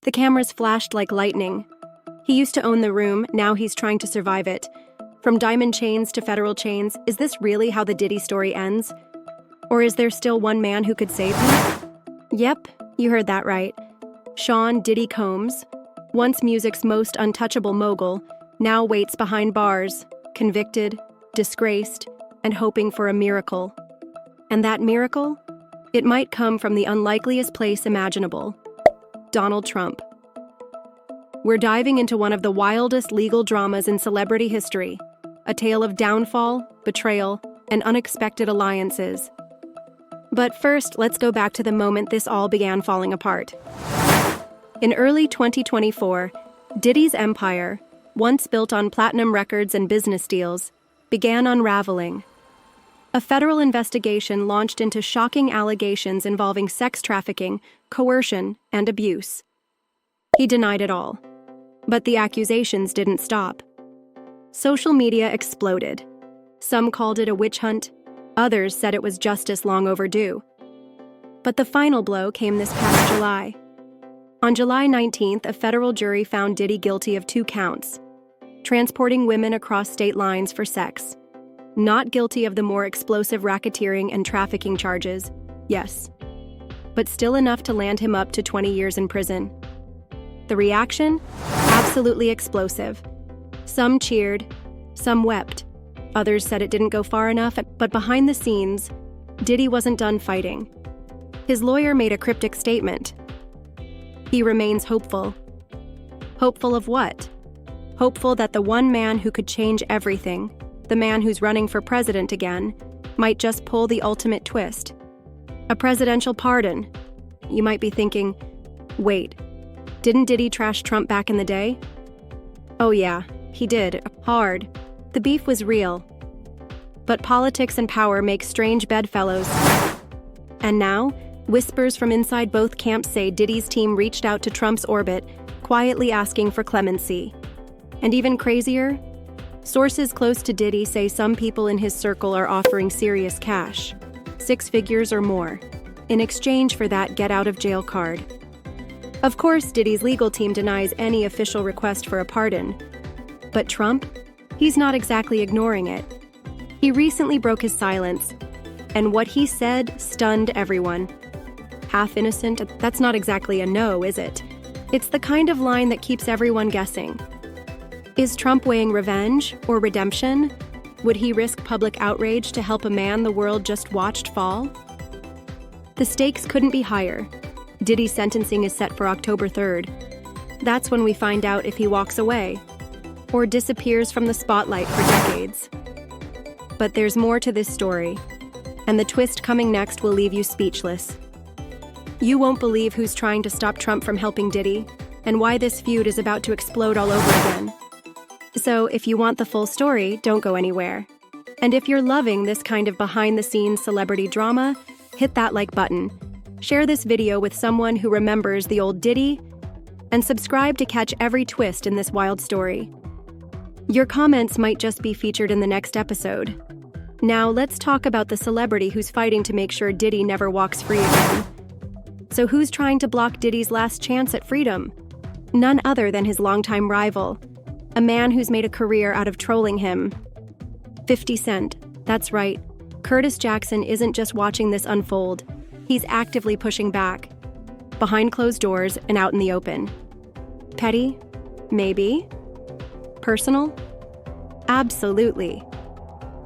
The cameras flashed like lightning. He used to own the room, now he's trying to survive it. From diamond chains to federal chains, is this really how the Diddy story ends? Or is there still one man who could save him? Yep, you heard that right. Sean Diddy Combs, once music's most untouchable mogul, now waits behind bars, convicted, disgraced, and hoping for a miracle. And that miracle? It might come from the unlikeliest place imaginable: Donald Trump. We're diving into one of the wildest legal dramas in celebrity history, a tale of downfall, betrayal, and unexpected alliances. But first, let's go back to the moment this all began falling apart. In early 2024, Diddy's empire, once built on platinum records and business deals, began unraveling. A federal investigation launched into shocking allegations involving sex trafficking, coercion, and abuse. He denied it all. But the accusations didn't stop. Social media exploded. Some called it a witch hunt, others said it was justice long overdue. But the final blow came this past July. On July 19th, a federal jury found Diddy guilty of 2 counts: transporting women across state lines for sex. Not guilty of the more explosive racketeering and trafficking charges, yes, but still enough to land him up to 20 years in prison. The reaction? Absolutely explosive. Some cheered, some wept. Others said it didn't go far enough, but behind the scenes, Diddy wasn't done fighting. His lawyer made a cryptic statement. He remains hopeful. Hopeful of what? Hopeful that the one man who could change everything, the man who's running for president again, might just pull the ultimate twist. A presidential pardon. You might be thinking, wait, didn't Diddy trash Trump back in the day? Oh yeah, he did, hard. The beef was real. But politics and power make strange bedfellows. And now, whispers from inside both camps say Diddy's team reached out to Trump's orbit, quietly asking for clemency. And even crazier, sources close to Diddy say some people in his circle are offering serious cash, 6 figures or more, in exchange for that get-out-of-jail card. Of course, Diddy's legal team denies any official request for a pardon. But Trump? He's not exactly ignoring it. He recently broke his silence, and what he said stunned everyone. Half innocent, that's not exactly a no, is it? It's the kind of line that keeps everyone guessing. Is Trump weighing revenge or redemption? Would he risk public outrage to help a man the world just watched fall? The stakes couldn't be higher. Diddy's sentencing is set for October 3rd. That's when we find out if he walks away or disappears from the spotlight for decades. But there's more to this story, and the twist coming next will leave you speechless. You won't believe who's trying to stop Trump from helping Diddy, and why this feud is about to explode all over again. So if you want the full story, don't go anywhere. And if you're loving this kind of behind-the-scenes celebrity drama, hit that like button. Share this video with someone who remembers the old Diddy, and subscribe to catch every twist in this wild story. Your comments might just be featured in the next episode. Now let's talk about the celebrity who's fighting to make sure Diddy never walks free again. So who's trying to block Diddy's last chance at freedom? None other than his longtime rival, a man who's made a career out of trolling him. 50 Cent. That's right. Curtis Jackson isn't just watching this unfold. He's actively pushing back, behind closed doors and out in the open. Petty? Maybe. Personal? Absolutely.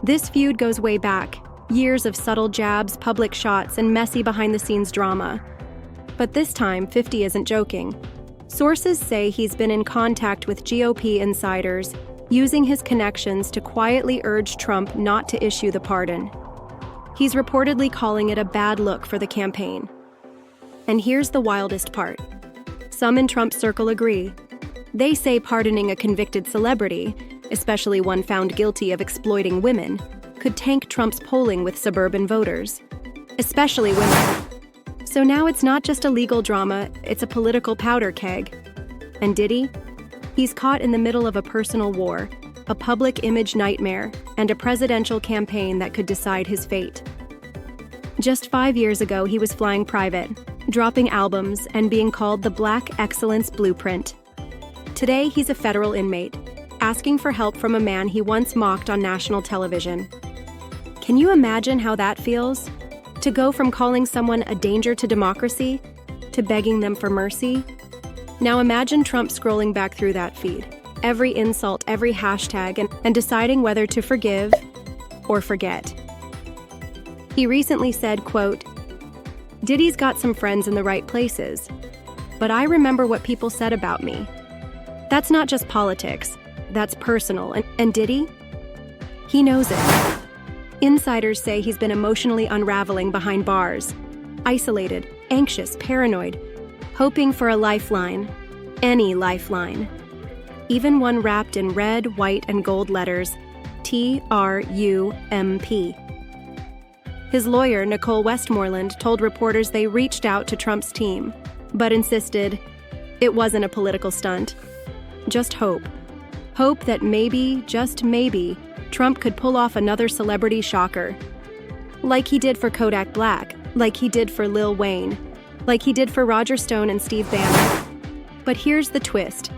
This feud goes way back. Years of subtle jabs, public shots, and messy behind-the-scenes drama. But this time, 50 isn't joking. Sources say he's been in contact with GOP insiders, using his connections to quietly urge Trump not to issue the pardon. He's reportedly calling it a bad look for the campaign. And here's the wildest part. Some in Trump's circle agree. They say pardoning a convicted celebrity, especially one found guilty of exploiting women, could tank Trump's polling with suburban voters, especially women. So now it's not just a legal drama, it's a political powder keg. And Diddy? He's caught in the middle of a personal war, a public image nightmare, and a presidential campaign that could decide his fate. Just 5 years ago, he was flying private, dropping albums and being called the Black Excellence Blueprint. Today, he's a federal inmate, asking for help from a man he once mocked on national television. Can you imagine how that feels? To go from calling someone a danger to democracy to begging them for mercy? Now imagine Trump scrolling back through that feed, every insult, every hashtag, and deciding whether to forgive or forget. He recently said, quote, "Diddy's got some friends in the right places, but I remember what people said about me. That's not just politics, that's personal, and Diddy? He knows it." Insiders say he's been emotionally unraveling behind bars, isolated, anxious, paranoid, hoping for a lifeline, any lifeline. Even one wrapped in red, white, and gold letters, TRUMP. His lawyer, Nicole Westmoreland, told reporters they reached out to Trump's team, but insisted it wasn't a political stunt. Just hope. Hope that maybe, just maybe, Trump could pull off another celebrity shocker. Like he did for Kodak Black, like he did for Lil Wayne, like he did for Roger Stone and Steve Bannon. But here's the twist.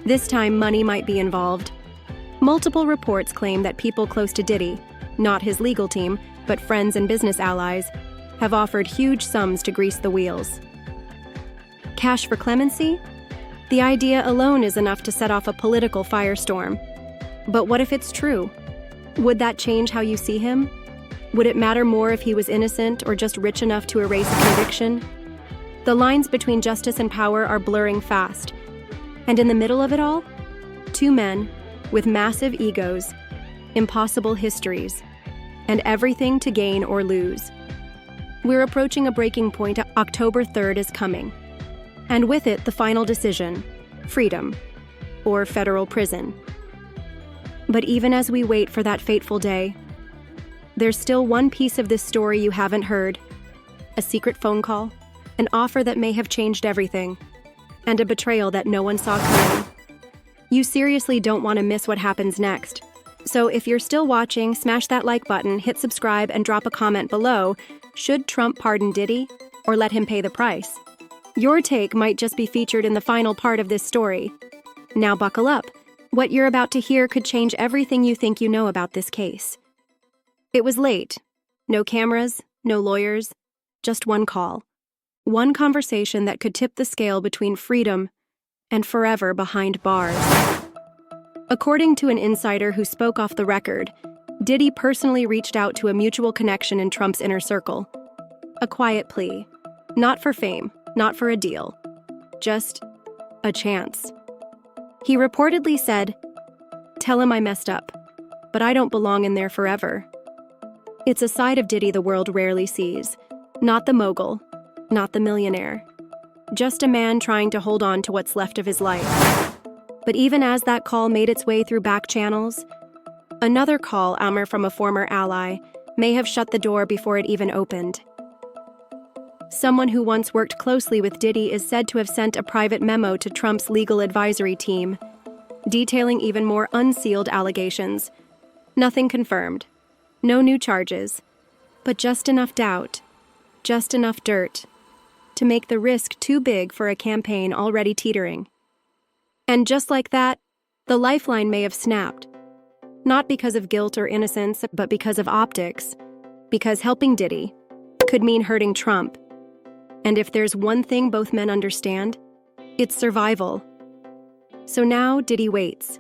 This time money might be involved. Multiple reports claim that people close to Diddy, not his legal team, but friends and business allies, have offered huge sums to grease the wheels. Cash for clemency? The idea alone is enough to set off a political firestorm. But what if it's true? Would that change how you see him? Would it matter more if he was innocent or just rich enough to erase a conviction? The lines between justice and power are blurring fast. And in the middle of it all, two men with massive egos, impossible histories, and everything to gain or lose. We're approaching a breaking point. October 3rd is coming. And with it, the final decision, freedom or federal prison. But even as we wait for that fateful day, there's still one piece of this story you haven't heard. A secret phone call, an offer that may have changed everything, and a betrayal that no one saw coming. You seriously don't want to miss what happens next. So if you're still watching, smash that like button, hit subscribe, and drop a comment below. Should Trump pardon Diddy or let him pay the price? Your take might just be featured in the final part of this story. Now buckle up. What you're about to hear could change everything you think you know about this case. It was late. No cameras, no lawyers, just one call. One conversation that could tip the scale between freedom and forever behind bars. According to an insider who spoke off the record, Diddy personally reached out to a mutual connection in Trump's inner circle. A quiet plea. Not for fame, not for a deal. Just a chance. He reportedly said, "Tell him I messed up, but I don't belong in there forever." It's a side of Diddy the world rarely sees. Not the mogul, not the millionaire. Just a man trying to hold on to what's left of his life. But even as that call made its way through back channels, another call, from a former ally, may have shut the door before it even opened. Someone who once worked closely with Diddy is said to have sent a private memo to Trump's legal advisory team, detailing even more unsealed allegations. Nothing confirmed, no new charges, but just enough doubt, just enough dirt, to make the risk too big for a campaign already teetering. And just like that, the lifeline may have snapped. Not because of guilt or innocence, but because of optics. Because helping Diddy could mean hurting Trump. And if there's one thing both men understand, it's survival. So now Diddy waits,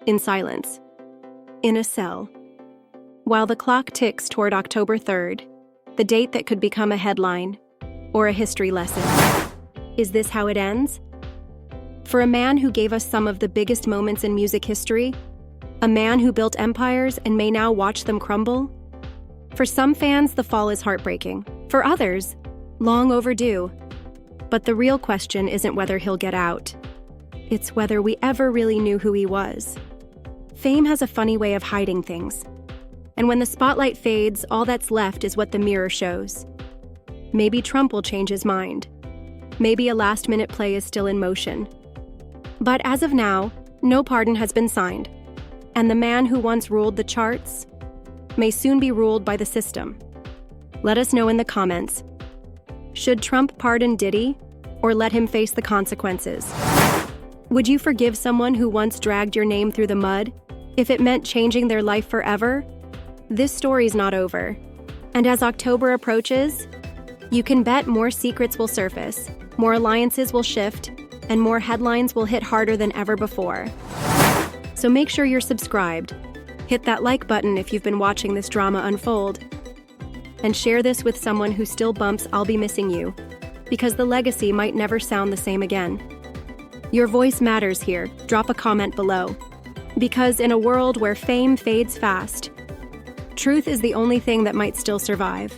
in silence, in a cell. While the clock ticks toward October 3rd, the date that could become a headline or a history lesson. Is this how it ends? For a man who gave us some of the biggest moments in music history, a man who built empires and may now watch them crumble? For some fans, the fall is heartbreaking. For others, long overdue. But the real question isn't whether he'll get out. It's whether we ever really knew who he was. Fame has a funny way of hiding things. And when the spotlight fades, all that's left is what the mirror shows. Maybe Trump will change his mind. Maybe a last-minute play is still in motion. But as of now, no pardon has been signed. And the man who once ruled the charts may soon be ruled by the system. Let us know in the comments. Should Trump pardon Diddy or let him face the consequences? Would you forgive someone who once dragged your name through the mud if it meant changing their life forever? This story's not over. And as October approaches, you can bet more secrets will surface, more alliances will shift, and more headlines will hit harder than ever before. So make sure you're subscribed. Hit that like button if you've been watching this drama unfold. And share this with someone who still bumps "I'll be missing you," because the legacy might never sound the same again. Your voice matters here. Drop a comment below. Because in a world where fame fades fast, truth is the only thing that might still survive.